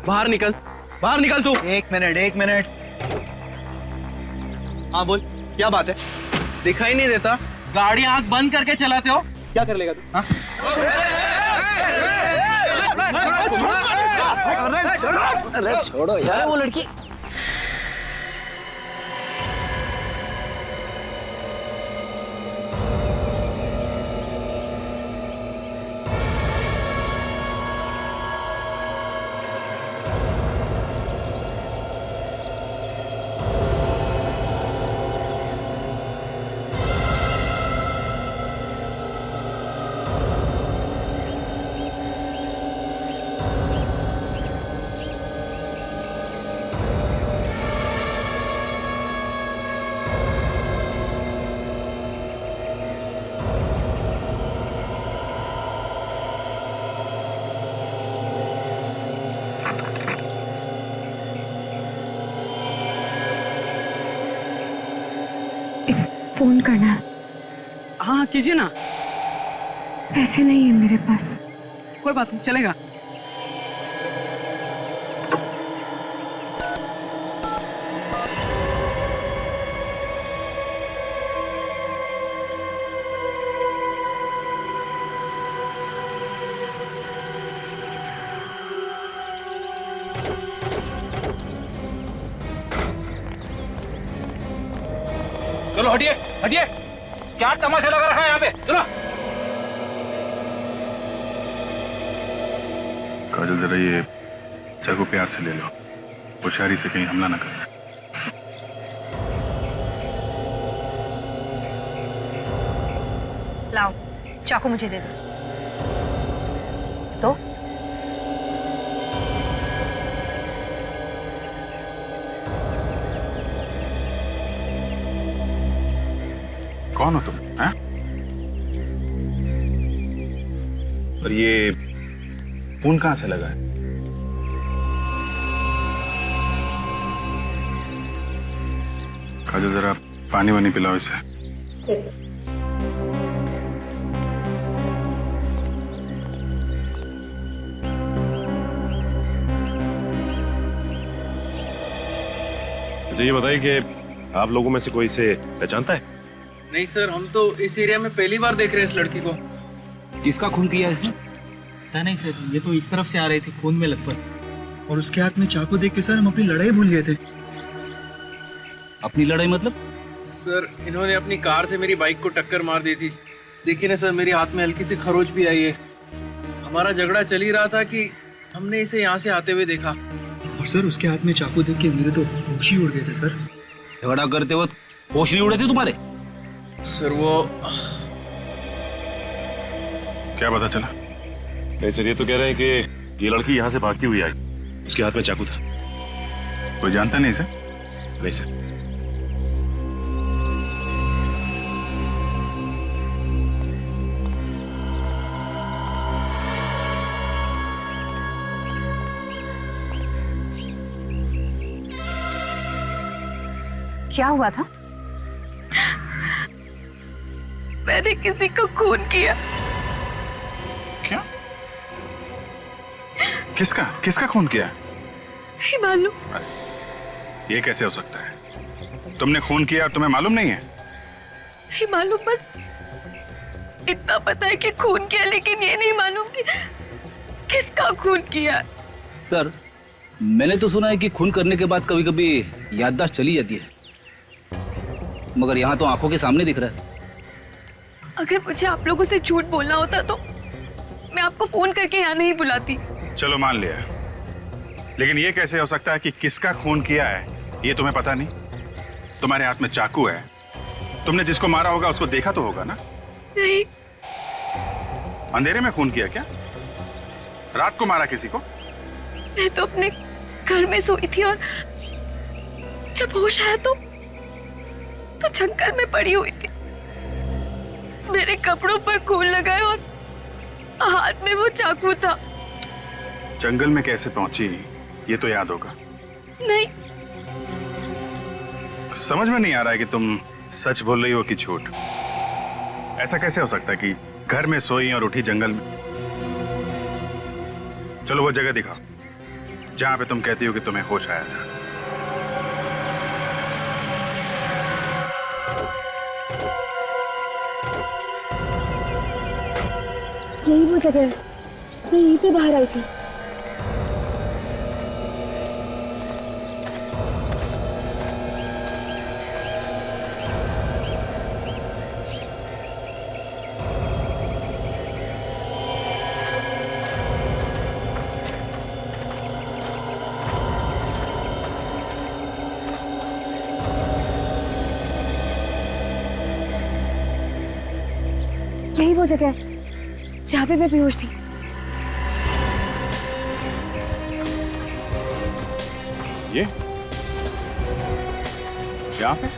बाहर निकल, बाहर निकल तू। एक मिनट। हाँ बोल, क्या बात है? दिखाई नहीं देता? गाड़ी आंख बंद करके चलाते हो? क्या कर लेगा तू? हाँ? अरे छोड़ो यार वो लड़की। फोन करना। हाँ कीजिए ना। पैसे नहीं है मेरे पास। कोई बात नहीं, चलेगा। चलो हटिए हटिए, क्या तमाशा लगा रखा है यहाँ पे? चलो। काजल जरा ये चाकू प्यार से ले लो, होशियारी से कहीं हमला ना करें। लाओ चाकू मुझे दे दो। तो कौन हो तुम? हैं? और ये खून कहां से लगा है? काजल जरा पानी वानी पिलाओ इसे। अच्छा ये बताइए कि आप लोगों में से कोई इसे पहचानता है? नहीं सर, हम तो इस एरिया में पहली बार देख रहे हैं इस लड़की को। किसका खून किया इसने? पता नहीं सर, ये तो इस तरफ से आ रही थी खून में लथपथ, और उसके हाथ में चाकू देख के सर हम अपनी लड़ाई भूल गए थे। अपनी लड़ाई मतलब? सर इन्होंने अपनी कार से मेरी बाइक को टक्कर मार दी थी। देखिए ना सर, मेरे हाथ में हल्की सी खरोच भी आई है। हमारा झगड़ा चल ही रहा था कि हमने इसे यहाँ से आते हुए देखा। और सर उसके हाथ में चाकू देख के मेरे तो होश ही उड़ गए थे सर। झगड़ा करते वक्त होश नहीं उड़े थे तुम्हारे? सर वो क्या पता चला? नहीं सर, ये तो कह रहे हैं कि ये लड़की यहाँ से भागती हुई आई, उसके हाथ में चाकू था। कोई जानता नहीं इसे? नहीं सर। क्या हुआ था? मैंने किसी को खून किया। क्या? किसका किसका खून किया? नहीं मालूम। ये कैसे हो सकता है? तुमने खून किया और तुम्हें मालूम नहीं है? नहीं मालूम, बस इतना पता है कि खून किया, लेकिन ये नहीं मालूम कि किसका खून किया। सर मैंने तो सुना है कि खून करने के बाद कभी कभी याददाश्त चली जाती है, मगर यहाँ तो आंखों के सामने दिख रहा है। अगर मुझे आप लोगों से झूठ बोलना होता तो मैं आपको फोन करके यहाँ नहीं बुलाती। चलो मान लिया, लेकिन ये कैसे हो सकता है कि किसका खून किया है ये तुम्हें पता नहीं? तुम्हारे हाथ में चाकू है, तुमने जिसको मारा होगा उसको देखा तो होगा ना? नहीं। अंधेरे में खून किया क्या? रात को मारा किसी को? मैं तो अपने घर में सोई थी और जब होश आया तो जंगल में पड़ी हुई थी। मेरे कपड़ों पर खून लगा है और हाथ में वो चाकू था। जंगल में कैसे पहुंची ये तो याद होगा। नहीं। समझ में नहीं आ रहा है कि तुम सच बोल रही हो कि झूठ। ऐसा कैसे हो सकता है कि घर में सोई और उठी जंगल में? चलो वो जगह दिखाओ। जहां पे तुम कहती हो कि तुम्हें होश आया था। यही वो जगह है, मैं यहीं से बाहर आई थी। यही वो जगह है जहाँ पे मैं बेहोश थी। ये यहाँ पे?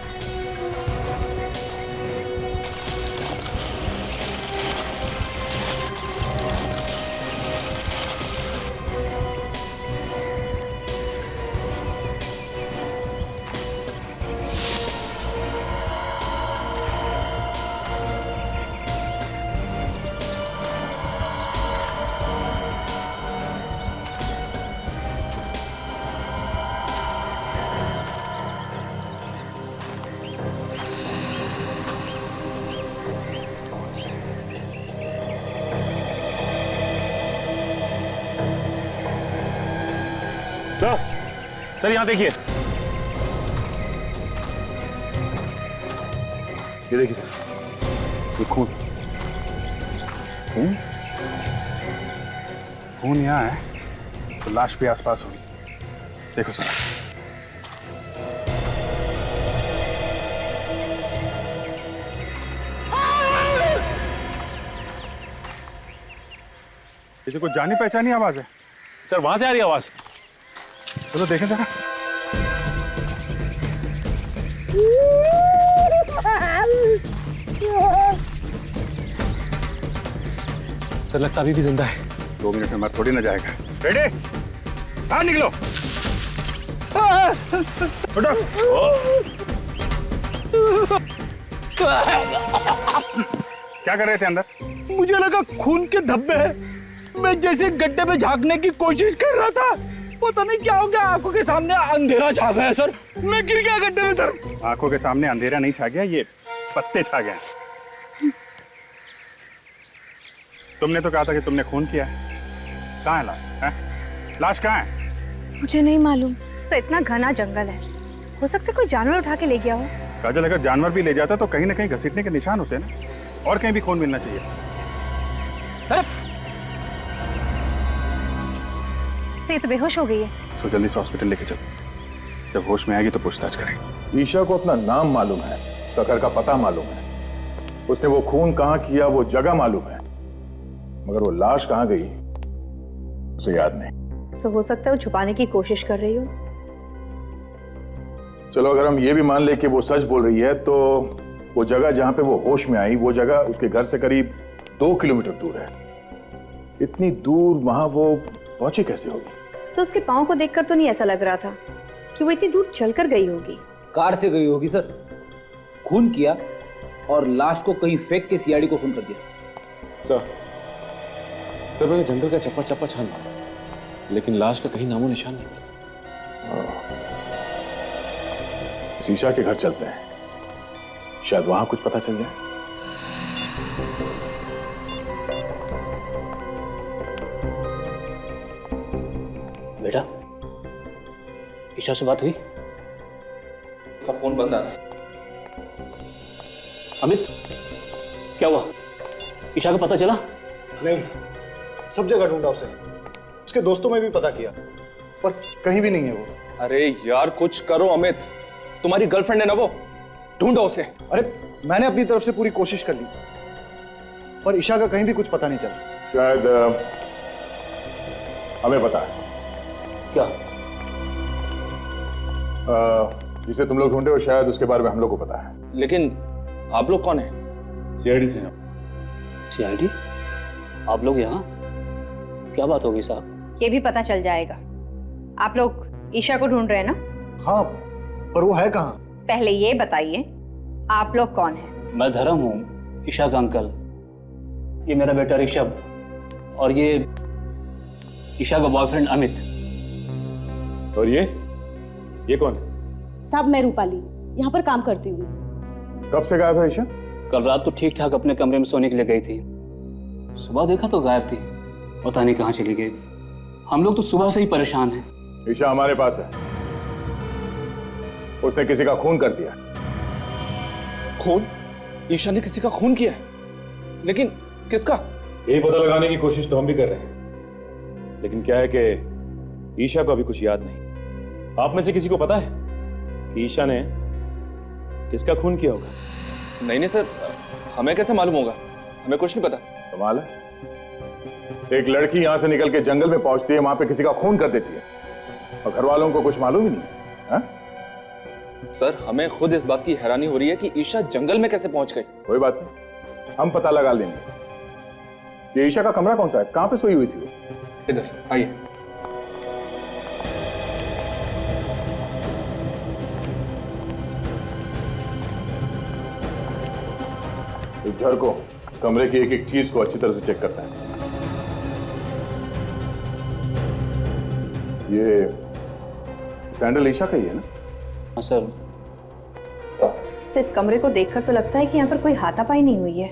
सर यहाँ देखिए, ये देखिए सर, ये खून। खून? खून यहाँ है तो लाश भी आसपास होगी। देखो सर, इसे कुछ जानी पहचानी आवाज है। सर वहां से आ रही आवाज। चलो देखें जरा। सर लगता अभी भी जिंदा है। 2 मिनट में मर थोड़ी ना जाएगा। रेडी? बाहर निकलो। उठो। क्या कर रहे थे अंदर? मुझे लगा खून के धब्बे हैं। मैं जैसे गड्ढे में झांकने की कोशिश कर रहा था, पता नहीं क्या हो गया, आंखों के सामने अंधेरा छा गया सर। मैं गिर गया गड्ढे में सर। आंखों के सामने अंधेरा नहीं छा गया, ये पत्ते छा गए। तुमने तो कहा था कि तुमने खून किया है। कहाँ है लाश? लाश कहाँ है? मुझे नहीं मालूम। सर इतना घना जंगल है, हो सकता है कोई जानवर उठा के ले गया हो। काजल, अगर जानवर भी ले जाता तो कहीं ना कहीं घसीटने के निशान होते हैं ना, और कहीं भी खून मिलना चाहिए। से तो बेहोश हो गई है। सो जल्दी से हॉस्पिटल लेके चलो, जब होश में आएगी तो पूछताछ करेंगे। ईशा को अपना नाम मालूम है, उसका घर का पता मालूम है, उसने वो खून कहाँ किया वो जगह मालूम है, मगर वो लाश कहाँ गई उसे याद नहीं। तो हो सकता है वो छुपाने की कोशिश कर रही हो। चलो अगर हम ये भी मान ले कि वो सच बोल रही है, तो वो जगह जहां पे वो होश में आई, वो जगह उसके घर से करीब 2 किलोमीटर दूर है। इतनी दूर वहां वो पहुंची कैसे होगी? सर उसके पाँव को देखकर तो नहीं ऐसा लग रहा था कि वो इतनी दूर चलकर गई होगी। कार से गई होगी सर, खून किया और लाश को कहीं फेंक के सीआईडी को फोन कर दिया। सर मैंने जंगल का चप्पा चप्पा छाना, लेकिन लाश का कहीं नामो निशान नहीं मिला। ईशा के घर चलते हैं, शायद वहां कुछ पता चल जाए। बेटा, ईशा से बात हुई? उसका फोन बंद आ रहा है। अमित, क्या हुआ? ईशा का पता चला? नहीं, सब जगह ढूंढा उसे, उसके दोस्तों में भी पता किया, पर कहीं भी नहीं है वो। अरे यार कुछ करो अमित, तुम्हारी गर्लफ्रेंड है ना वो, ढूंढो उसे। अरे मैंने अपनी तरफ से पूरी कोशिश कर ली, पर ईशा का कहीं भी कुछ पता नहीं चला। शायद हमें पता है क्या? जिसे तुम लोग ढूंढे हो, शायद उसके बारे में हम लोग को पता है। लेकिन आप लोग कौन है? सीआईडी से हैं। सीआईडी? आप लोग यहाँ? क्या बात होगी साहब? ये भी पता चल जाएगा। आप लोग ईशा को ढूंढ रहे हैं ना? हाँ, पर वो है कहाँ? पहले ये बताइए आप लोग कौन हैं? मैं धर्म हूँ, ईशा का अंकल। ये मेरा बेटा ऋषभ, और ये ईशा का बॉयफ्रेंड अमित। और ये कौन है? साहब मैं रूपाली, यहाँ पर काम करती हूँ। कब से गायब है ईशा? कल रात तो ठीक ठाक अपने कमरे में सोने के लिए गई थी, सुबह देखा तो गायब थी, पता नहीं कहाँ चली गई। हम लोग तो सुबह से ही परेशान हैं। ईशा हमारे पास है, उसने किसी का खून कर दिया। खून? ईशा ने किसी का खून किया है? लेकिन किसका? यही पता लगाने की कोशिश तो हम भी कर रहे हैं, लेकिन क्या है कि ईशा को अभी कुछ याद नहीं। आप में से किसी को पता है कि ईशा ने किसका खून किया होगा? नहीं नहीं सर, हमें कैसे मालूम होगा? हमें कुछ नहीं पता। कमाल है, एक लड़की यहां से निकल के जंगल में पहुंचती है, वहां पे किसी का खून कर देती है और घर वालों को कुछ मालूम ही नहीं है। हा? सर हमें खुद इस बात की हैरानी हो रही है कि ईशा जंगल में कैसे पहुंच गई। कोई बात नहीं, हम पता लगा लेंगे। ये ईशा का कमरा कौन सा है? कहां पे सोई हुई थी वो? इधर आइए। इस घर को, कमरे की एक एक चीज को अच्छी तरह से चेक करता है। ये सैंडल ईशा का ही है ना? हाँ सर। इस कमरे को देखकर तो लगता है कि यहाँ पर कोई हाथापाई नहीं हुई है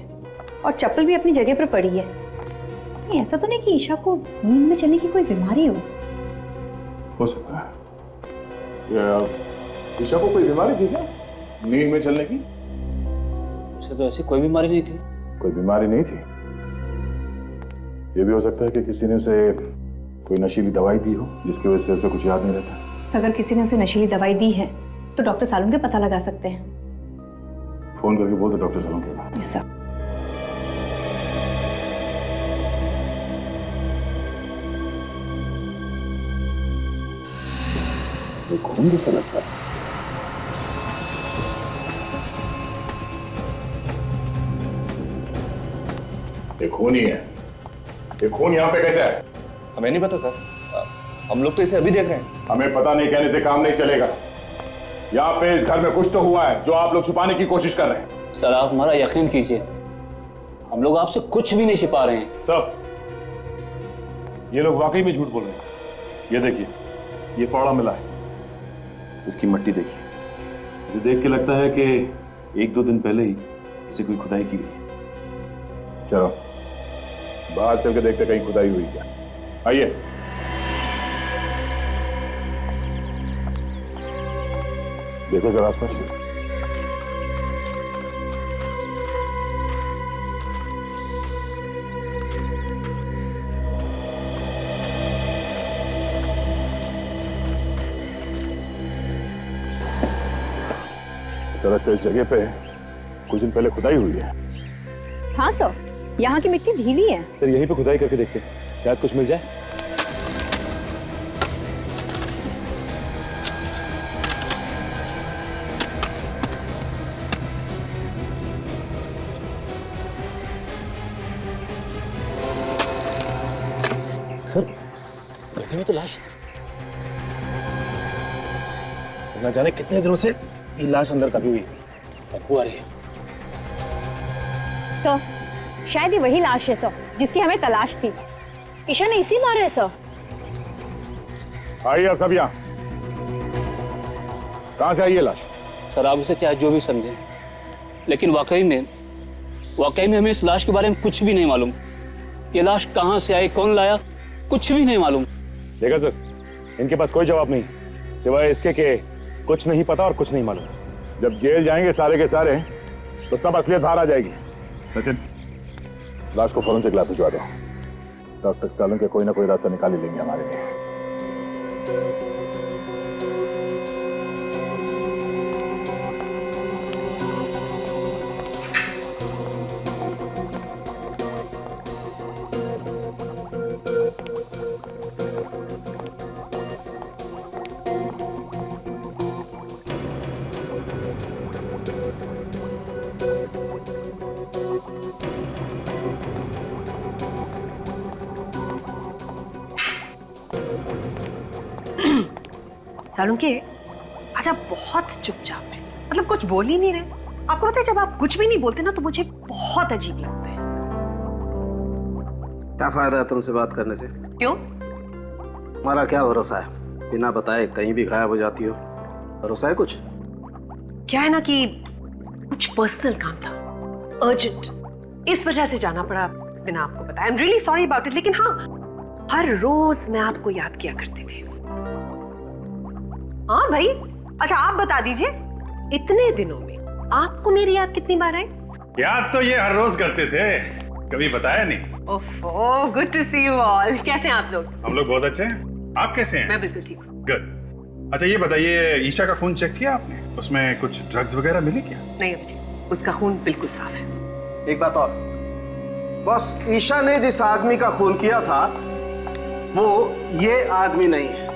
और चप्पल भी अपनी जगह पर पड़ी है। नहीं, ऐसा तो नहीं कि ईशा को नींद में चलने की कोई बीमारी हो सकता है। ईशा को कोई बीमारी थी क्या नींद में चलने की? उसे तो ऐसी कोई बीमारी नहीं थी। कोई बीमारी नहीं थी? ये भी हो सकता है कि किसी ने उसे कोई नशीली दवाई दी हो जिसकी वजह से उसे कुछ याद नहीं रहता। अगर किसी ने उसे नशीली दवाई दी है तो डॉक्टर सालुन का पता लगा सकते हैं। फोन करके बोल दो डॉक्टर सालुन के पास। Yes sir. ये खून जैसा लगता है। ये खून ही है। ये खून यहाँ पे कैसे है? हमें नहीं पता सर, हम लोग तो इसे अभी देख रहे हैं। हमें पता नहीं कहने से काम नहीं चलेगा। यहाँ पे इस घर में कुछ तो हुआ है जो आप लोग छुपाने की कोशिश कर रहे हैं। सर आप हमारा यकीन कीजिए, हम लोग आपसे कुछ भी नहीं छिपा रहे हैं। सर ये लोग वाकई में झूठ बोल रहे हैं। ये देखिए, ये फावड़ा मिला है, इसकी मट्टी देखिए। मुझे देख के लगता है कि 1-2 दिन पहले ही इसे कोई खुदाई की गई। चलो बाहर चल के देखते कहीं खुदाई हुई क्या। आइए। देखो जरा आसपास। सड़क पे इस जगह पे कुछ दिन पहले खुदाई हुई है। हाँ सर, यहाँ की मिट्टी ढीली है। सर यहीं पे खुदाई करके देखते हैं, शायद कुछ मिल जाए। सर गड्ढे में तो लाश है। ना जाने कितने दिनों से ये लाश अंदर दबी हुई है। बदबू आ रही है। सर शायद ये वही लाश है सर जिसकी हमें तलाश थी। ईशा ने इसी मारा है सर। आइए अब सब यहाँ। कहाँ से आई ये लाश? सर आप उसे चाहे जो भी समझें, लेकिन वाकई में हमें इस लाश के बारे में कुछ भी नहीं मालूम। ये लाश कहाँ से आई, कौन लाया, कुछ भी नहीं मालूम। देखा सर, इनके पास कोई जवाब नहीं सिवाय इसके कि कुछ नहीं पता और कुछ नहीं मालूम। जब जेल जाएंगे सारे के सारे तो सब असलियत बाहर आ जाएगी। सचिन, लाश को फौरन से लैब भिजवा दो। डॉक्टर सालुन के कोई ना कोई रास्ता निकाल ही लेंगे हमारे लिए। सालुन के आज आप बहुत चुपचाप है, मतलब कुछ बोल ही नहीं रहे। आपको पता है जब आप कुछ भी नहीं बोलते ना तो मुझे बहुत अजीब लगता है। क्या फायदा है तुमसे बात करने से? क्यों? हमारा क्या भरोसा है बिना बताए कहीं भी गायब हो जाती हो। भरोसा है कुछ? क्या है ना कि कुछ पर्सनल काम था, अर्जेंट, इस वजह से जाना पड़ा बिना आपको बताया। I am really sorry about it. लेकिन हाँ, हर रोज मैं आपको याद किया करती थी। हाँ भाई, अच्छा आप बता दीजिए, इतने दिनों में आपको मेरी याद कितनी बार आई? याद तो ये हर रोज करते थे, कभी बताया नहीं। Oh, good to see you all. कैसे हैं आप लोग? हम लोग बहुत अच्छे हैं, आप कैसे हैं? मैं बिल्कुल ठीक हूँ। गुड। अच्छा ये बताइए, ईशा का खून चेक किया आपने? उसमें कुछ ड्रग्स वगैरह मिले क्या? नहीं अभिजीत, उसका खून बिल्कुल साफ है। एक बात और, बस ईशा ने जिस आदमी का खून किया था वो ये आदमी नहीं है।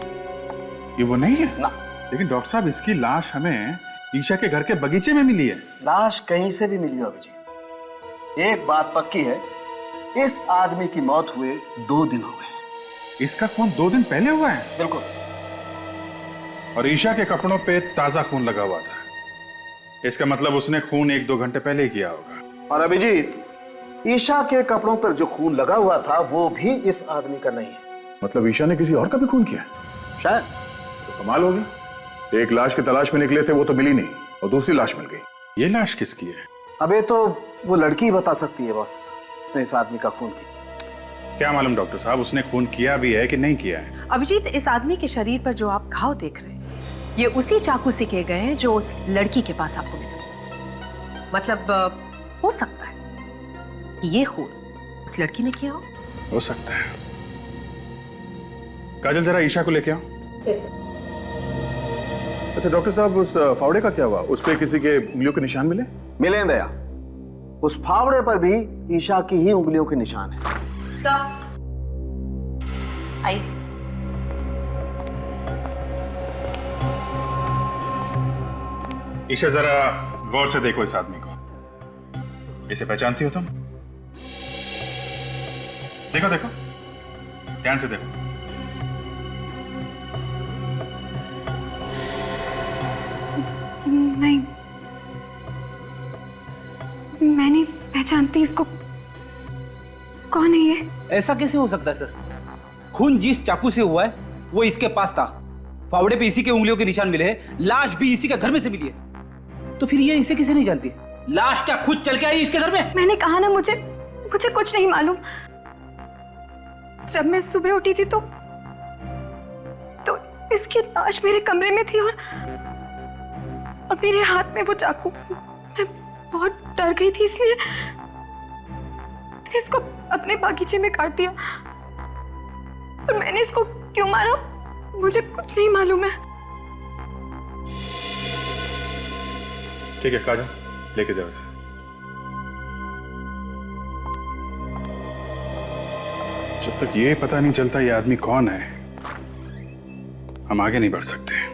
ये वो नहीं है ना। लेकिन डॉक्टर साहब, इसकी लाश हमें ईशा के घर के बगीचे में मिली है। लाश कहीं से भी मिली हो अभिजीत, एक बात पक्की है, इस आदमी की मौत हुए 2 दिन हो गए। इसका खून 2 दिन पहले हुआ है? बिल्कुल। और ईशा के कपड़ों पे ताजा खून लगा हुआ था, इसका मतलब उसने खून 1-2 घंटे पहले ही किया होगा। और अभिजीत, ईशा के कपड़ों पर जो खून लगा हुआ था वो भी इस आदमी का नहीं है। मतलब ईशा ने किसी और का भी खून किया? शायद। तो कमाल हो गया, एक लाश की तलाश में निकले थे, वो तो मिली नहीं और दूसरी लाश मिल गई। ये लाश किसकी है? अबे तो वो लड़की बता सकती है बॉस, उसने इस आदमी का खून किया। क्या मालूम डॉक्टर साहब, उसने खून किया भी है कि नहीं किया है? अभिजीत, इस आदमी के शरीर पर जो आप घाव देख रहे हैं, ये उसी चाकू से किए गए हैं जो उस लड़की के पास आपको मिला। मतलब हो सकता है कि ये खून उस लड़की ने किया हो सकता है। काजल, जरा ईशा को लेके आओ। अच्छा डॉक्टर साहब, उस फावड़े का क्या हुआ? उस पे किसी के उंगलियों के निशान मिले? मिले दया, उस फावड़े पर भी ईशा की ही उंगलियों के निशान है। आई। ईशा, जरा गौर से देखो इस आदमी को। इसे पहचानती हो तुम? देखो देखो, ध्यान से देखो। नहीं, मैं नहीं पहचानती इसको। कौन है ये? ऐसा कैसे हो सकता है सर? खून जिस चाकू से हुआ है वो इसके पास था, फावड़े पे इसी के उंगलियों के निशान मिले हैं, लाश भी इसी के घर में से मिली है। तो फिर ये इसे किसे नहीं जानती? लाश क्या खुद चल के आई इसके घर में? मैंने कहा ना, मुझे कुछ नहीं मालूम। जब मैं सुबह उठी थी तो इसकी लाश मेरे कमरे में थी और मेरे हाथ में वो चाकू। मैं बहुत डर गई थी, इसलिए मैंने इसको अपने बागीचे में काट दिया। और मैंने इसको क्यों मारा मुझे कुछ नहीं मालूम है। ठीक है काजल, लेके जाओ इसे। जब तक ये पता नहीं चलता ये आदमी कौन है, हम आगे नहीं बढ़ सकते।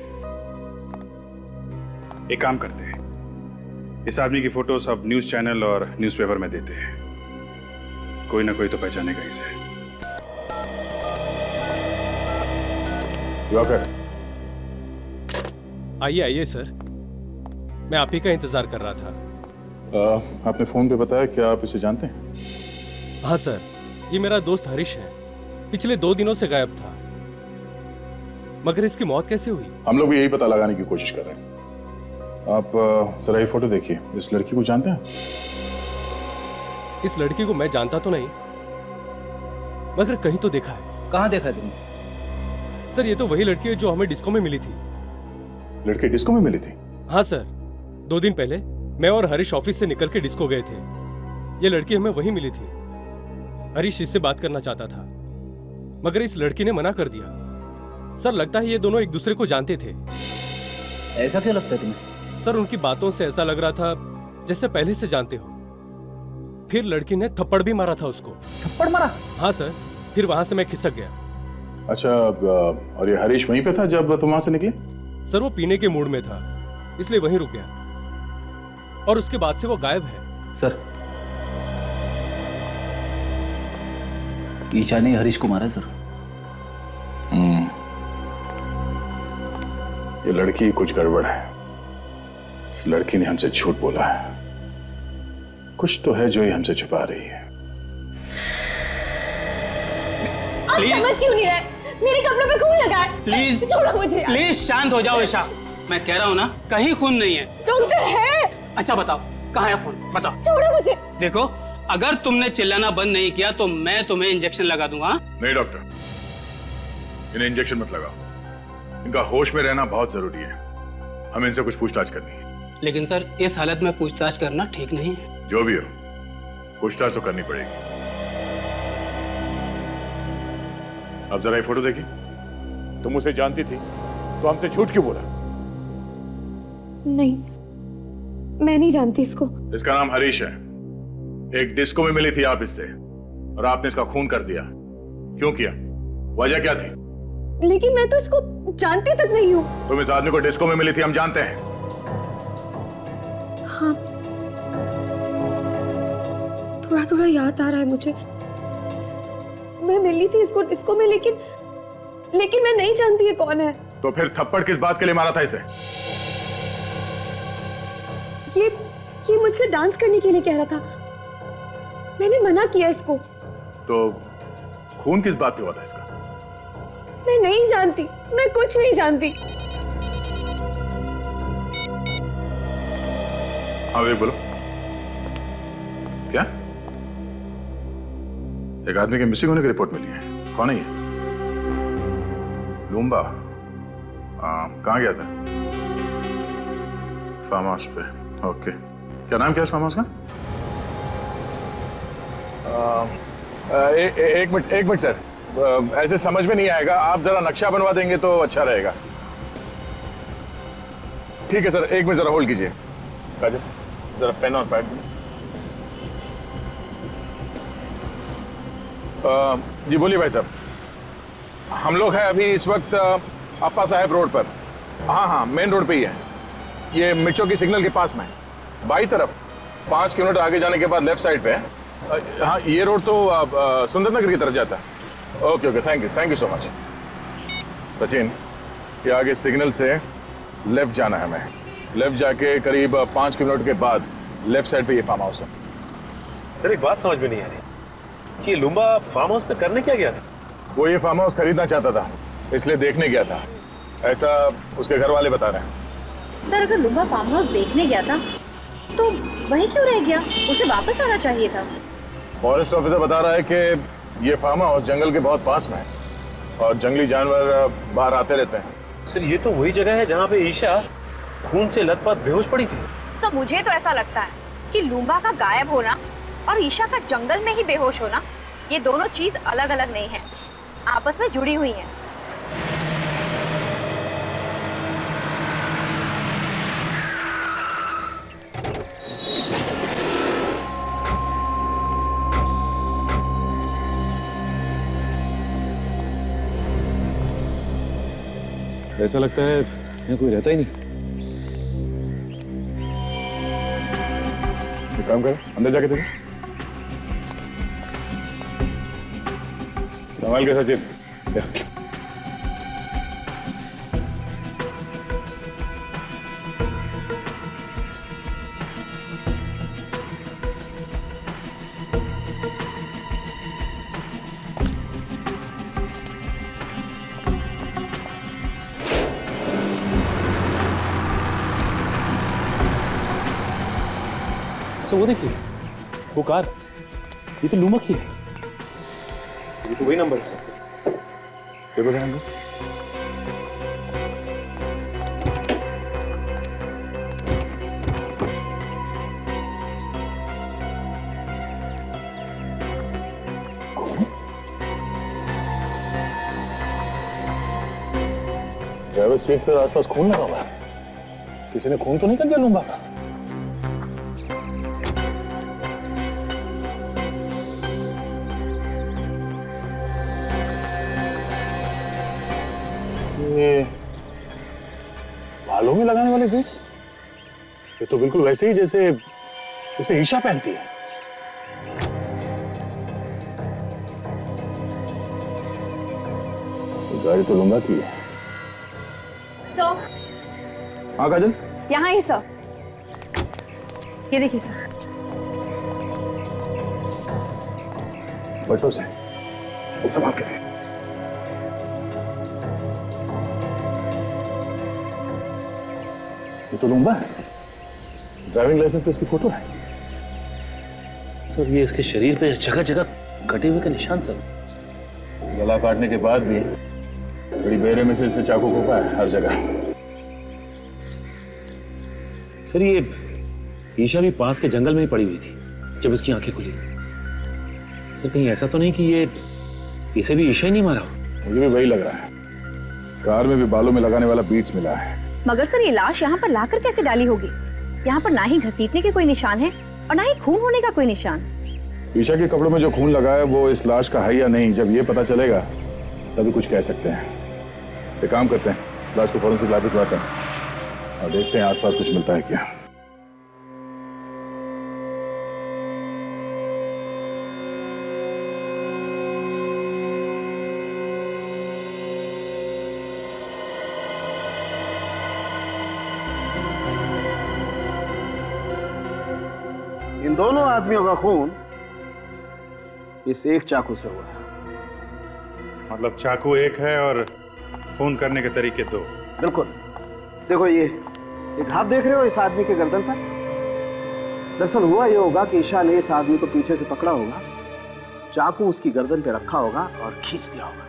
एक काम करते हैं, इस आदमी की फोटो सब न्यूज चैनल और न्यूज़पेपर में देते हैं, कोई ना कोई तो पहचानेगा इसे। आइए आइए सर, मैं आप ही का इंतजार कर रहा था। आपने फोन पे बताया, क्या आप इसे जानते हैं? हाँ सर, ये मेरा दोस्त हरीश है, पिछले 2 दिनों से गायब था। मगर इसकी मौत कैसे हुई? हम लोग भी यही पता लगाने की कोशिश कर रहे हैं। आप जरा ये फोटो देखिए, इस लड़की को जानते हैं? इस लड़की को मैं जानता तो नहीं, मगर कहीं तो देखा है। कहाँ देखा है तुमने? सर ये तो वही लड़की है जो हमें डिस्को में मिली थी। लड़की डिस्को में मिली थी? हाँ सर, 2 दिन पहले मैं और हरीश ऑफिस से निकल के डिस्को गए थे। ये लड़की हमें वहीं मिली थी। हरीश इससे बात करना चाहता था, मगर इस लड़की ने मना कर दिया। सर लगता है ये दोनों एक दूसरे को जानते थे। ऐसा क्यों लगता है तुम्हें? सर उनकी बातों से ऐसा लग रहा था जैसे पहले से जानते हो। फिर लड़की ने थप्पड़ भी मारा था उसको। थप्पड़ मारा? हाँ सर, फिर वहां से मैं खिसक गया। अच्छा, और ये हरीश वहीं पे था जब तुम वहां से निकले? सर वो पीने के मूड में था, इसलिए वहीं रुक गया और उसके बाद से वो गायब है। सर ईशा ने हरीश को मारा है सर। ये लड़की कुछ गड़बड़ है। इस लड़की ने हमसे झूठ बोला है, कुछ तो है जो ये हमसे छुपा रही है। आप समझ क्यों नहीं रहे? मेरे कपड़ों पे खून लगा है। प्लीज छोड़ो मुझे यार। प्लीज शांत हो जाओ ईशा, मैं कह रहा हूँ ना कहीं खून नहीं है। डॉक्टर है। अच्छा बताओ कहाँ है खून, बताओ। छोड़ो मुझे। देखो अगर तुमने चिल्लाना बंद नहीं किया तो मैं तुम्हें इंजेक्शन लगा दूंगा। नहीं डॉक्टर, इन्हें इंजेक्शन मत लगाओ, इनका होश में रहना बहुत जरूरी है, हमें इनसे कुछ पूछताछ करनी है। लेकिन सर इस हालत में पूछताछ करना ठीक नहीं है। जो भी हो, पूछताछ तो करनी पड़ेगी। अब जरा ये फोटो देखिए। तुम उसे जानती थी तो हमसे झूठ क्यों बोला? नहीं, मैं नहीं जानती इसको। इसका नाम हरीश है, एक डिस्को में मिली थी आप इससे और आपने इसका खून कर दिया। क्यों किया, वजह क्या थी? लेकिन मैं तो इसको जानती तक नहीं हूँ। तुम इस आदमी को डिस्को में मिली थी, हम जानते हैं। हाँ, थोड़ा थोड़ा याद आ रहा है मुझे। मैं मिली थी इसको डिस्को में, लेकिन मैं नहीं जानती ये कौन है। तो फिर थप्पड़ किस बात के लिए मारा था इसे? ये मुझसे डांस करने के लिए कह रहा था, मैंने मना किया इसको। तो खून किस बात पे हुआ था इसका? मैं नहीं जानती, मैं कुछ नहीं जानती। हाँ वे बोलो, क्या एक आदमी के मिसिंग होने की रिपोर्ट मिली है? कौन है ये? लूम्बा? कहाँ गया था? फार्म हाउस पे। ओके, क्या नाम क्या है इस फार्म हाउस का? एक मिनट सर, ऐसे समझ में नहीं आएगा, आप जरा नक्शा बनवा देंगे तो अच्छा रहेगा। ठीक है सर, एक मिनट जरा होल्ड कीजिए। काजल जरा पेन और पैड दें। जी बोलिए भाई साहब। हम लोग हैं अभी इस वक्त अप्पा साहब रोड पर। हाँ मेन रोड पे ही है, ये मिर्चों की सिग्नल के पास में है, बाई तरफ 5 किलोमीटर आगे जाने के बाद लेफ्ट साइड पे है। हाँ ये रोड तो सुंदर नगर की तरफ जाता है। Okay thank you so much. Sachin, ये आगे सिग्नल से लेफ्ट जाना है हमें, लेफ्ट जाके करीब 5 किलोमीटर के बाद लेफ्ट साइड पे ये फार्म हाउस है। सर एक बात समझ में नहीं आ रही कि ये लुम्बा फार्म हाउस पे करने क्या गया था? वो ये फार्म हाउस खरीदना चाहता था, इसलिए देखने गया था, ऐसा उसके घर वाले बता रहे हैं। सर अगर लुम्बा फार्म हाउस देखने गया था तो वहीं क्यों रह गया? उसे वापस आना चाहिए था। फॉरेस्ट ऑफिसर बता रहा है कि ये फार्म हाउस जंगल के बहुत पास में है और जंगली जानवर बाहर आते रहते हैं। सर ये तो वही जगह है जहाँ पे ईशा खून से लथपथ बेहोश पड़ी थी। तो मुझे तो ऐसा लगता है कि लुम्बा का गायब होना और ईशा का जंगल में ही बेहोश होना, ये दोनों चीज अलग अलग नहीं है, आपस में जुड़ी हुई हैं। ऐसा लगता है यहाँ कोई रहता ही नहीं। एक काम करो, अंदर जाके देखो। संभाल के सचिन। सर वो देखिए, वो कार, ये तो लुम्बा की है। ये तो वही नंबर है सर। देखो सर हमको। ड्राइवर सीट पर आसपास खून लगा हुआ है, किसी ने खून तो नहीं कर दिया लुम्बा का? ये बालों में लगाने वाले बीट्स, ये तो बिल्कुल वैसे ही जैसे ईशा पहनती है। गाड़ी तो लुम्बा की है। सर, हाँ काजल, यहाँ ही सर, ये देखिए सर। बटों से संभाल के। ये तो लूंगा है, ड्राइविंग लाइसेंस पे इसकी फोटो है। सर ये इसके शरीर पे जगह जगह कटे हुए का निशान सर। गला काटने के बाद भी बड़ी बेरहमी से इससे चाकू घोंपा है हर जगह। सर ये ईशा भी पास के जंगल में ही पड़ी हुई थी जब इसकी आंखें खुली। सर कहीं ऐसा तो नहीं कि ये इसे भी ईशा ही नहीं मारा हो? मुझे भी वही लग रहा है। कार में भी बालों में लगाने वाला बीट्स मिला है। मगर सर ये लाश यहाँ पर लाकर कैसे डाली होगी? यहाँ पर ना ही घसीटने के कोई निशान है और ना ही खून होने का कोई निशान। ईशा के कपड़ों में जो खून लगा है वो इस लाश का है या नहीं, जब ये पता चलेगा तभी कुछ कह सकते हैं। एक काम करते हैं, लाश को फॉरेंसिक लैब भिजवाते हैं और देखते हैं आसपास कुछ मिलता है क्या। इन दोनों आदमियों का खून इस एक चाकू से हुआ है। मतलब चाकू एक है और खून करने के तरीके दो। बिल्कुल। देखो ये एक हाथ देख रहे हो इस आदमी के गर्दन पर? दरअसल हुआ ये होगा कि ईशा ने इस आदमी को पीछे से पकड़ा होगा, चाकू उसकी गर्दन पे रखा होगा और खींच दिया होगा।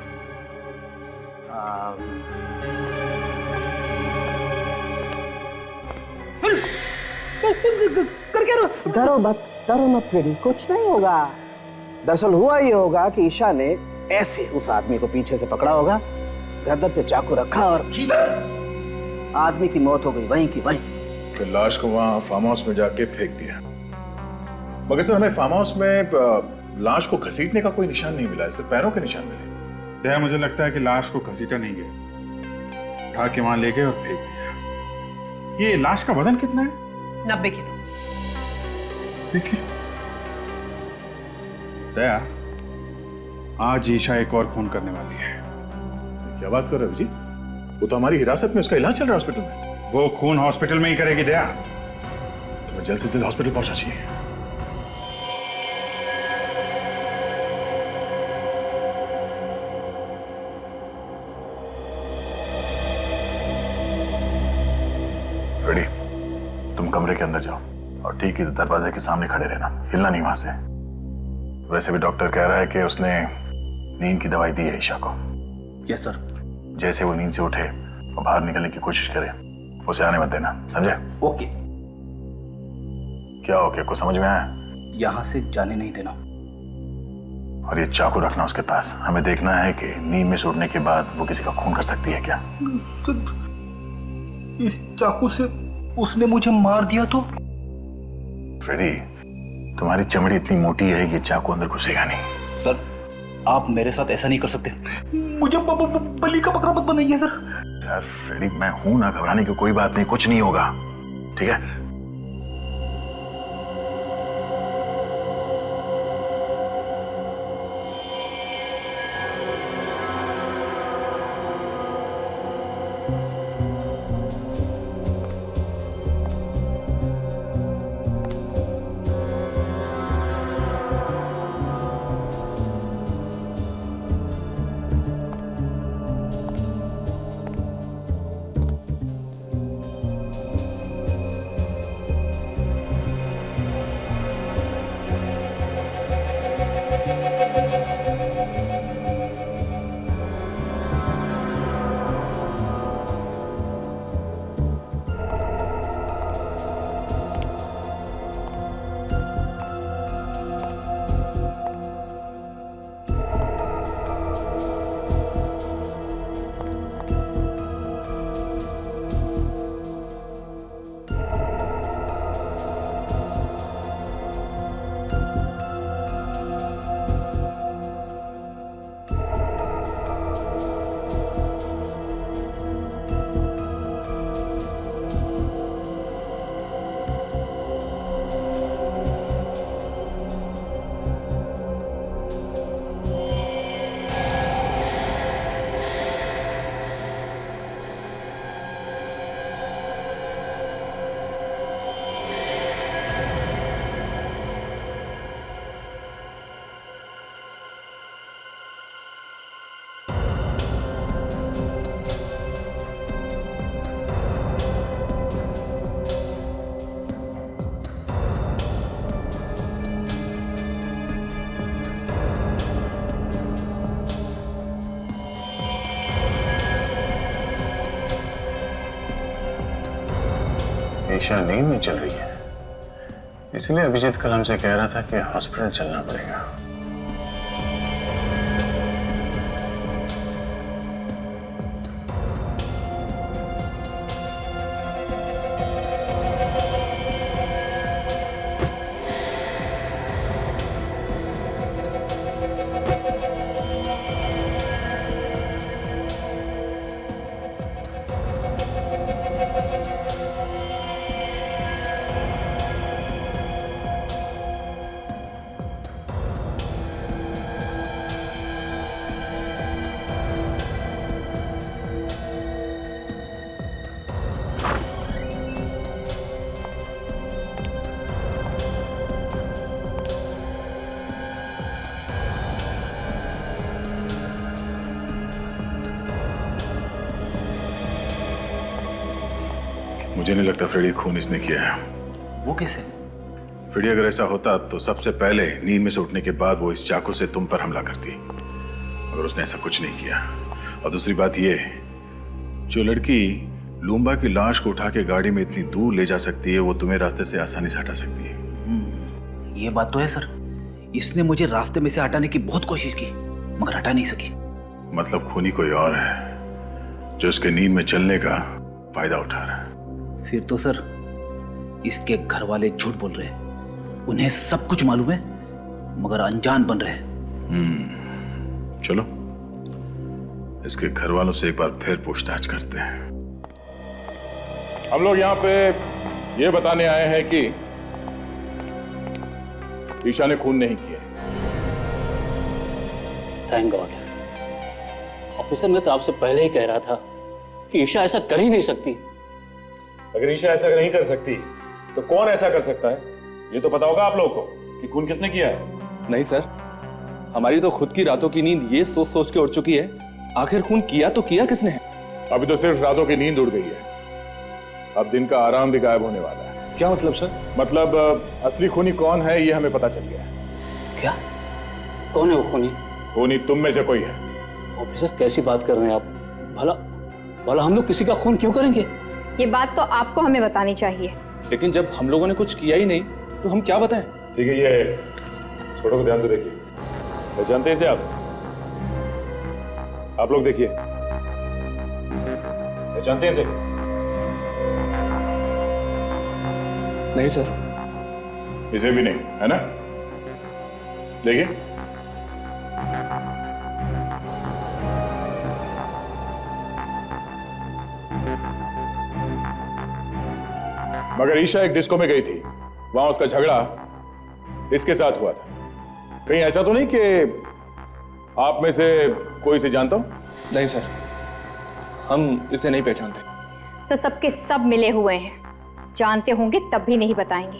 कर क्या रहो? डरो मत फ्रेडी, कुछ नहीं होगा। दरअसल हुआ ये होगा कि ईशा ने ऐसे उस आदमी को पीछे से पकड़ा होगा, गर्दन पे चाकू रखा और खींच दिया। आदमी की मौत हो गई वहीं की वहीं। फिर लाश को वहां फार्म हाउस में जाके फेंक दिया। मगर सर हमें फार्म हाउस में लाश को घसीटने का कोई निशान नहीं मिला है, सिर्फ पैरों के निशान मिले। दया मुझे लगता है कि लाश को घसीटा नहीं गया, उठा के वहां ले गए और फेंक दिया। ये लाश का वजन कितना है? 90 किलो। देखिए दया, आज ईशा एक और खून करने वाली है। क्या बात कर रहे हो जी? वो तो हमारी हिरासत में, उसका इलाज चल रहा है हॉस्पिटल में। वो खून हॉस्पिटल में ही करेगी दया। तो जल्द से जल्द हॉस्पिटल पहुंचना चाहिए। फ्रेडी, तुम कमरे के अंदर जाओ और ठीक इधर दरवाजे के सामने खड़े रहना, हिलना नहीं वहां से। वैसे भी डॉक्टर कह रहा है कि उसने नींद की दवाई दी है ईशा को। Yes sir. जैसे वो नींद से उठे और बाहर निकलने की कोशिश करे, उसे आने मत देना, समझे? ओके। क्या ओके? कुछ समझ में आया? यहां से जाने नहीं देना। और ये चाकू रखना उसके पास। हमें देखना है कि नींद में से उठने के बाद वो किसी का खून कर सकती है क्या। तो इस चाकू से उसने मुझे मार दिया तो? फ्रेडी, तुम्हारी चमड़ी इतनी मोटी है कि चाकू अंदर घुसेगा नहीं। सर आप मेरे साथ ऐसा नहीं कर सकते, मुझे बलि का बकरा मत बनाइए सर। यार फ्रेडी, मैं हूं ना, घबराने की कोई बात नहीं, कुछ नहीं होगा, ठीक है? ईशा नींद में चल रही है, इसलिए अभिजीत कल हमसे कह रहा था कि हॉस्पिटल चलना पड़ेगा। मुझे नहीं लगता फ्रेडी खून इसने किया है। वो कैसे? फ्रेडी अगर ऐसा होता तो सबसे पहले नींद में से उठने के बाद वो इस चाकू से तुम पर हमला करती, मगर उसने ऐसा कुछ नहीं किया। और दूसरी बात ये, जो लड़की लूम्बा की लाश को उठा के गाड़ी में इतनी दूर ले जा सकती है, वो तुम्हें रास्ते से आसानी से हटा सकती है। ये बात तो है सर। इसने मुझे रास्ते में से हटाने की बहुत कोशिश की, मगर हटा नहीं सकी। मतलब खूनी कोई और है जो इसके नींद में चलने का फायदा उठा रहा है। फिर तो सर इसके घर वाले झूठ बोल रहे हैं। उन्हें सब कुछ मालूम है, मगर अनजान बन रहे हैं। चलो इसके घर वालों से एक बार फिर पूछताछ करते हैं। हम लोग यहाँ पे ये बताने आए हैं कि ईशा ने खून नहीं किया। Thank God. ऑफिसर, मैं तो आपसे पहले ही कह रहा था कि ईशा ऐसा कर ही नहीं सकती। अगर ईशा ऐसा नहीं कर सकती तो कौन ऐसा कर सकता है? ये तो पता होगा आप लोगों को कि खून किसने किया है। नहीं सर, हमारी तो खुद की रातों की नींद ये सोच सोच के उड़ चुकी है, आखिर खून किया तो किया किसने है? अभी तो सिर्फ रातों की नींद उड़ गई है, अब दिन का आराम भी गायब होने वाला है। क्या मतलब सर? मतलब असली खूनी कौन है ये हमें पता चल गया है। क्या? कौन है वो खूनी? खूनी तुम में से कोई है। ऑफिसर, कैसी बात कर रहे हैं आप? भला भला हम लोग किसी का खून क्यों करेंगे? ये बात तो आपको हमें बतानी चाहिए। लेकिन जब हम लोगों ने कुछ किया ही नहीं तो हम क्या बताएं? ठीक है, ये इस फोटो को ध्यान से देखिए। पहचानते हैं इसे आप लोग देखिए, पहचानते हैं इसे? नहीं सर। इसे भी नहीं, है ना? देखिए, मगर ईशा एक डिस्को में गई थी, वहां उसका झगड़ा इसके साथ हुआ था। कहीं ऐसा तो नहीं कि आप में से कोई इसे जानता हो? नहीं सर, हम इसे नहीं पहचानते। सर, सबके सब मिले हुए हैं, जानते होंगे तब भी नहीं बताएंगे।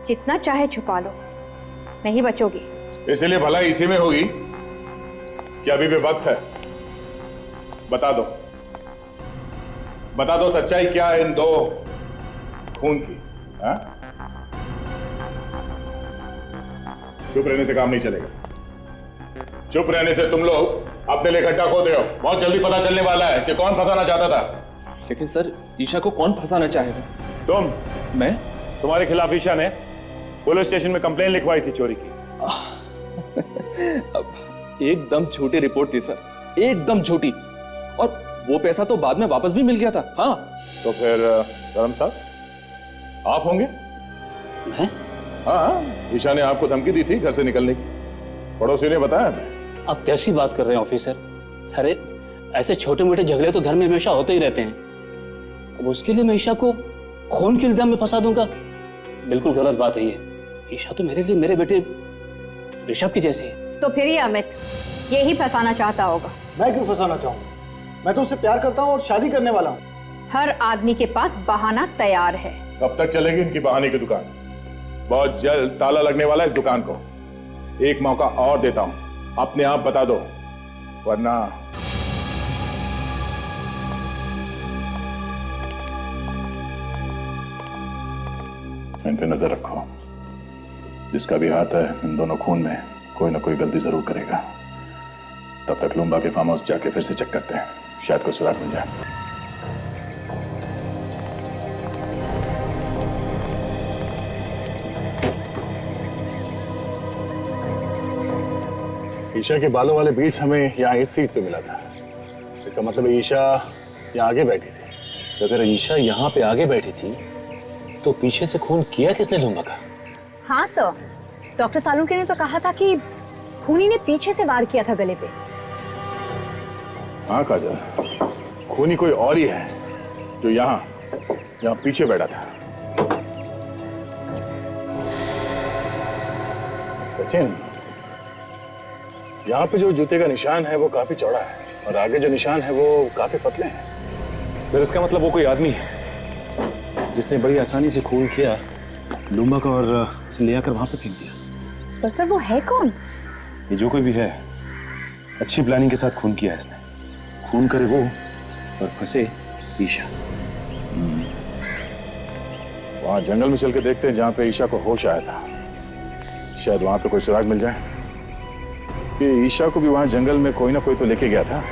जितना चाहे छुपा लो, नहीं बचोगे। इसलिए भलाई इसी में होगी कि अभी भी वक्त है। बता दो, बता दो सच्चाई क्या है इन दो खून की। हाँ? चुप रहने से काम नहीं चलेगा। चुप रहने से तुम लोग अपने लिए गड्ढा खोद रहे हो। बहुत जल्दी पता चलने वाला है कि कौन फंसाना चाहता था। लेकिन सर, ईशा को कौन फंसाना चाहेगा? तुम। मैं? तुम्हारे खिलाफ ईशा ने पुलिस स्टेशन में कंप्लेन लिखवाई थी चोरी की। अब एकदम झूठी रिपोर्ट थी सर, एकदम झूठी। और वो पैसा तो बाद में वापस भी मिल गया था। हाँ। तो फिर धर्म साहब आप होंगे? मैं? हाँ, ईशा ने आपको धमकी दी थी घर से निकलने की, पड़ोसियों ने बताया हमें। आप कैसी बात कर रहे हैं ऑफिसर? अरे ऐसे छोटे मोटे झगड़े तो घर में हमेशा होते ही रहते हैं। अब उसके लिए मैं ईशा को खून के इल्जाम में फंसा दूंगा? बिल्कुल गलत बात है ये। ईशा तो मेरे लिए मेरे बेटे ऋषभ की जैसी है। तो फिर ये अमित यही फंसाना चाहता होगा। मैं क्यों फंसाना चाहूंगा? मैं तो उससे प्यार करता हूँ और शादी करने वाला हूँ। हर आदमी के पास बहाना तैयार है। कब तक चलेगी इनकी बहाने की दुकान? बहुत जल्द ताला लगने वाला है इस दुकान को। एक मौका और देता हूं, अपने आप बता दो, वरना इन पे नजर रखो। जिसका भी हाथ है इन दोनों खून में, कोई ना कोई गलती जरूर करेगा। तब तक लूम्बा के फार्म हाउस जाके फिर से चेक करते हैं, शायद कोई सुराग मिल जाए। ईशा के बालों वाले बीट्स हमें यहाँ इस सीट पे मिला था। इसका मतलब ईशा यहाँ आगे बैठी थी। सर अगर ईशा यहाँ पे आगे बैठी थी तो पीछे से खून किया किसने लूंगा का? हाँ सर, डॉक्टर सालुंके ने तो कहा था कि खूनी ने पीछे से वार किया था गले पे। हाँ काजल, खूनी कोई और ही है जो यहाँ पीछे बैठा था। सचिन, यहाँ पे जो जूते का निशान है वो काफी चौड़ा है और आगे जो निशान है वो काफी पतले हैं। सर इसका मतलब वो कोई आदमी है जिसने बड़ी आसानी से खून किया लूंबा का और उसे ले आकर वहां पे फेंक दिया। पर सर वो है कौन? ये जो कोई भी है अच्छी प्लानिंग के साथ खून किया है इसने। खून करे वो और फंसे ईशा। वहां जंगल में चल के देखते हैं जहां पे ईशा को होश आया था। शायद वहां पे कोई सुराग मिल जाए कि ईशा को भी वहां जंगल में कोई ना कोई तो लेके गया था।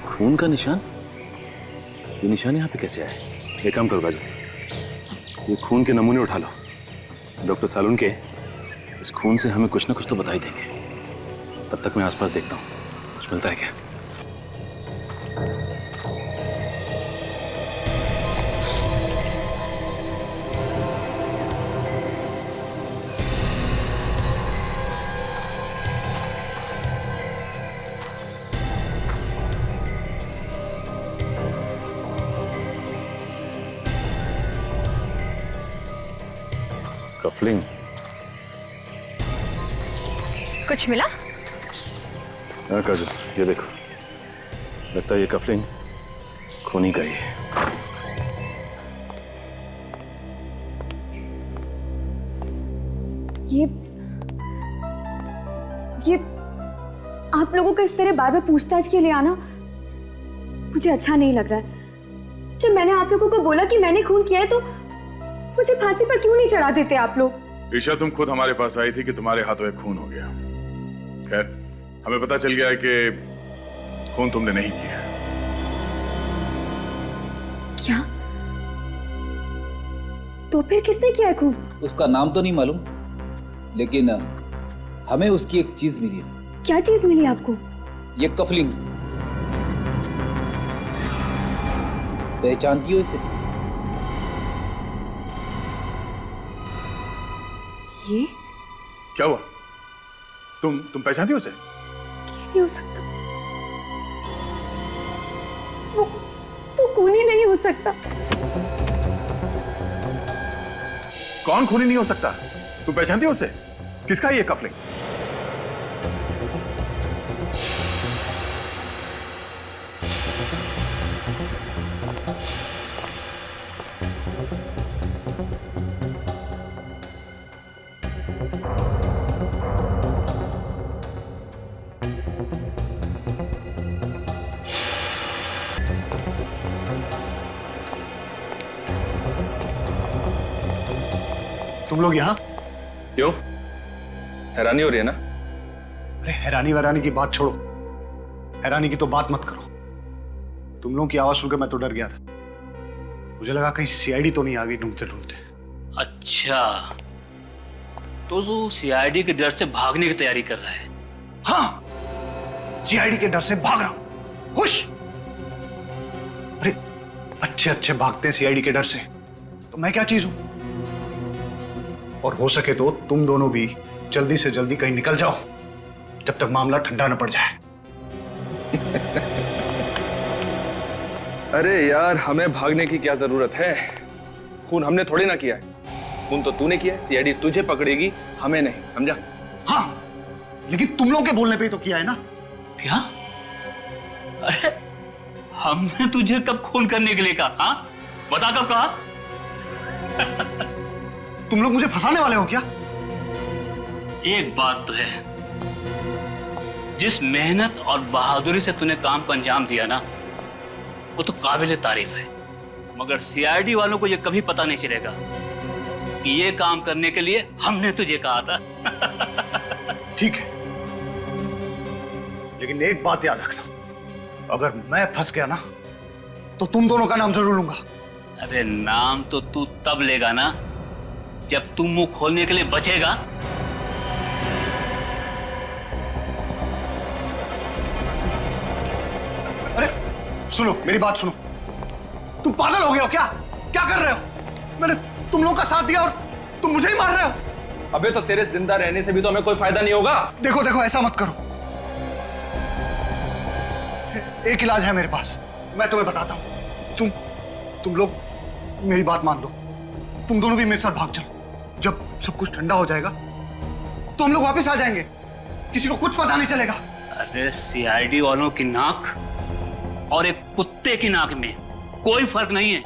खून का निशान? ये निशान यहाँ पे कैसे आए? एक काम करो काजल, ये खून के नमूने उठा लो। डॉक्टर सालुंके इस खून से हमें कुछ ना कुछ तो बता ही देंगे। तब तक मैं आसपास देखता हूँ कुछ मिलता है क्या। कफलिंग कुछ मिला? हाँ काजल, ये देखो, लगता है ये कफलिंग खूनी का ही है। ये आप लोगों का इस तरह बार बार पूछताछ के लिए आना मुझे अच्छा नहीं लग रहा है। जब मैंने आप लोगों को बोला कि मैंने खून किया है तो मुझे फांसी पर क्यों नहीं चढ़ा देते आप लोग? ईशा, तुम खुद हमारे पास आई थी कि तुम्हारे हाथों एक खून हो गया। खैर, हमें पता चल गया है कि खून तुमने नहीं किया। क्या? तो फिर किसने किया है खून? उसका नाम तो नहीं मालूम, लेकिन हमें उसकी एक चीज मिली है। क्या चीज मिली आपको? ये कफलिंग। पहचानती हो इसे? ये क्या हुआ? तुम पहचानती हो उसे? नहीं हो सकता, वो खूनी नहीं हो सकता। कौन खूनी नहीं हो सकता? तुम पहचानती हो उसे? किसका ये कफलिंग? तुम लोग यहाँ? क्यों? हैरानी हो रही है ना? अरे हैरानी वैरानी की बात छोड़ो, हैरानी की तो बात मत करो। तुम लोगों की आवाज सुनकर मैं तो डर गया था। मुझे लगा कहीं सीआईडी तो नहीं आ गई ढूंढते ढूंढते। अच्छा, तो वो सीआईडी के डर से भागने की तैयारी कर रहा है? हाँ, सीआईडी के डर से भाग रहा हूं। खुश? अरे अच्छे अच्छे भागते हैं सीआईडी के डर से, तो मैं क्या चीज हूं? और हो सके तो तुम दोनों भी जल्दी से जल्दी कहीं निकल जाओ जब तक मामला ठंडा न पड़ जाए। अरे यार, हमें भागने की क्या जरूरत है? खून हमने थोड़ी ना किया है। खून तो तूने किया है। सीआईडी तुझे पकड़ेगी, हमें नहीं, समझा? हाँ, लेकिन तुम लोगों के बोलने पे ही तो किया है ना। क्या? अरे हमने तुझे कब खून करने के लिए कहा? हाँ, बता कब कहा? तुम लोग मुझे फंसाने वाले हो क्या? एक बात तो है, जिस मेहनत और बहादुरी से तूने काम को अंजाम दिया ना, वो तो काबिल तारीफ है। मगर सीआईडी वालों को ये कभी पता नहीं चलेगा कि ये काम करने के लिए हमने तुझे कहा था। ठीक है, लेकिन एक बात याद रखना, अगर मैं फंस गया ना तो तुम दोनों का नाम जरूर लूंगा। अरे नाम तो तू तब लेगा ना जब तू मुंह खोलने के लिए बचेगा। अरे सुनो, मेरी बात सुनो। तुम पागल हो गए हो क्या? क्या कर रहे हो? मैंने तुम लोगों का साथ दिया और तुम मुझे ही मार रहे हो। अबे तो तेरे जिंदा रहने से भी तो हमें कोई फायदा नहीं होगा। देखो देखो, ऐसा मत करो। एक इलाज है मेरे पास, मैं तुम्हें बताता हूं। तुम लोग मेरी बात मान लो, तुम दोनों भी मेरे साथ भाग चलो। जब सब कुछ ठंडा हो जाएगा तो हम लोग वापस आ जाएंगे, किसी को कुछ पता नहीं चलेगा। अरे सीआईडी वालों की नाक और एक कुत्ते की नाक में कोई फर्क नहीं है।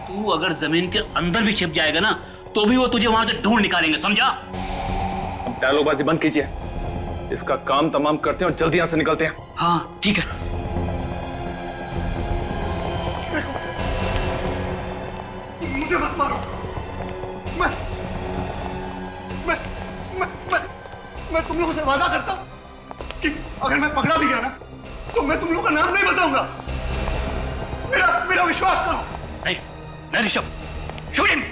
तू अगर जमीन के अंदर भी छिप जाएगा ना तो भी वो तुझे वहां से ढूंढ निकालेंगे, समझा? अब डायलॉगबाजी बंद कीजिए, इसका काम तमाम करते हैं और जल्दी यहां से निकलते हैं। हाँ ठीक है। मुझे मत मारो। मैं तुम लोगों से वादा करता हूं कि अगर मैं पकड़ा भी गया ना तो मैं तुम लोगों का नाम नहीं बताऊंगा। मेरा विश्वास करो। नहीं ऋषभ, शूट हिम।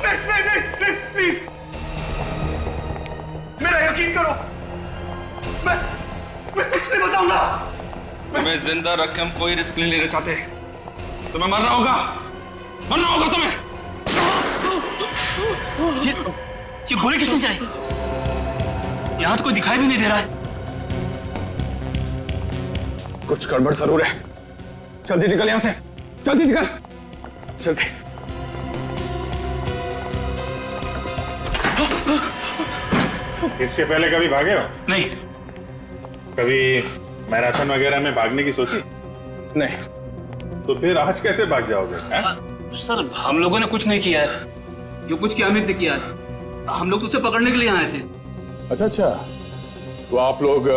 नहीं, प्लीज मेरा यकीन करो। मैं कुछ नहीं बताऊंगा। तुम्हें जिंदा रख के हम कोई रिस्क नहीं लेना चाहते। तुम्हें मरना होगा तुम्हें। ये गोली किसने चलाई? यहां तो कोई दिखाई भी नहीं दे रहा है। कुछ गड़बड़ जरूर है। जल्दी निकल यहां से, जल्दी निकल, जल्दी। इसके पहले कभी भागे हो? नहीं। कभी मैराथन वगैरह में भागने की सोची? नहीं। तो फिर आज कैसे भाग जाओगे? सर हम लोगों ने कुछ नहीं किया है, जो कुछ किया अमित ने किया है। हम लोग तो उसे पकड़ने के लिए आए थे। अच्छा, तो आप लोग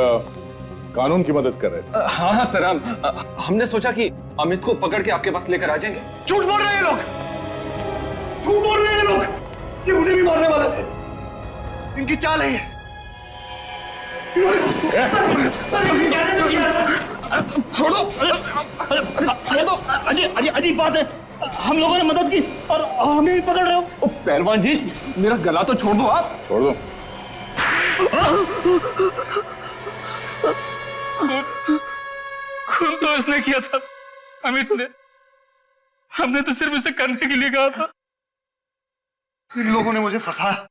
कानून की मदद कर रहे थे? हाँ सर, हमने सोचा कि अमित को पकड़ के आपके पास लेकर आ जाएंगे। झूठ बोल रहे हैं लोग, झूठ बोल रहे हैं लोग। ये मुझे भी मारने वाले थे। इनकी चाल है ये। छोड़ दो। अजीब बात है, हम लोगों ने मदद की और हमें भी पकड़ रहे हो। पहलवान जी, मेरा गला तो छोड़ दो आप। छोड़ दो। खून तो इसने किया था, अमित ने। हमने तो सिर्फ इसे करने के लिए कहा था। इन लोगों ने मुझे फंसाया,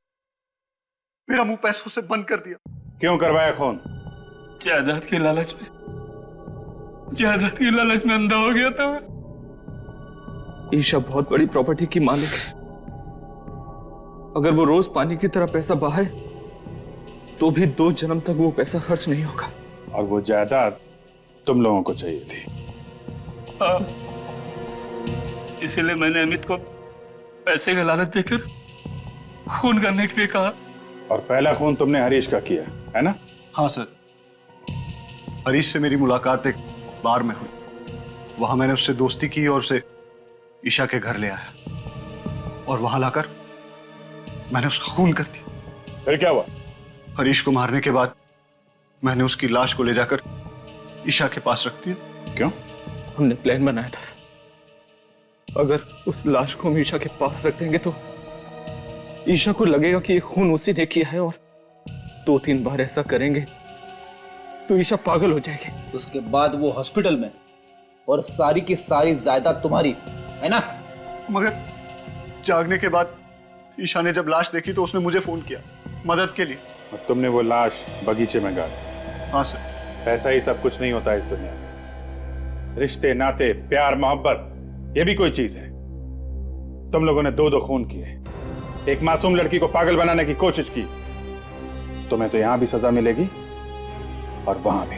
मेरा मुंह पैसों से बंद कर दिया। क्यों करवाया खून? जायदाद की लालच में अंधा हो गया था मैं। ईशा बहुत बड़ी प्रॉपर्टी की मालिक है। अगर वो रोज पानी की तरह पैसा बहाए तो भी 2 जन्म तक वो पैसा खर्च नहीं होगा। और वो जायदाद तुम लोगों को चाहिए थी। इसीलिए मैंने अमित को पैसे का लालच देकर खून करने के लिए कहा। और पहला खून तुमने हरीश का किया है ना? हाँ सर, हरीश से मेरी मुलाकात एक बार में हुई। वहां मैंने उससे दोस्ती की और उसे ईशा के घर ले आया और वहां लाकर मैंने उसका खून कर दिया। फिर क्या हुआ? हरीश को मारने के बाद मैंने उसकी लाश को ले जाकर ईशा के पास रख दिया। क्यों? हमने प्लान बनाया था सर। अगर उस लाश को हम ईशा के पास रख देंगे तो ईशा को लगेगा कि ये खून उसी ने किया है, और 2-3 बार ऐसा करेंगे तो ईशा पागल हो जाएगी। उसके बाद वो हॉस्पिटल में, और सारी की सारी जायदाद तुम्हारी है ना? मगर जागने के बाद ईशा ने जब लाश देखी तो उसने मुझे फोन किया मदद के लिए। और तुमने वो लाश बगीचे में गाड़ी? हाँ सर। ऐसा ही सब कुछ नहीं होता इस दुनिया में। रिश्ते, नाते, प्यार, मोहब्बत, ये भी कोई चीज है। तुम लोगों ने 2 खून किए, एक मासूम लड़की को पागल बनाने की कोशिश की। तुम्हें तो यहां भी सजा मिलेगी और वहां भी।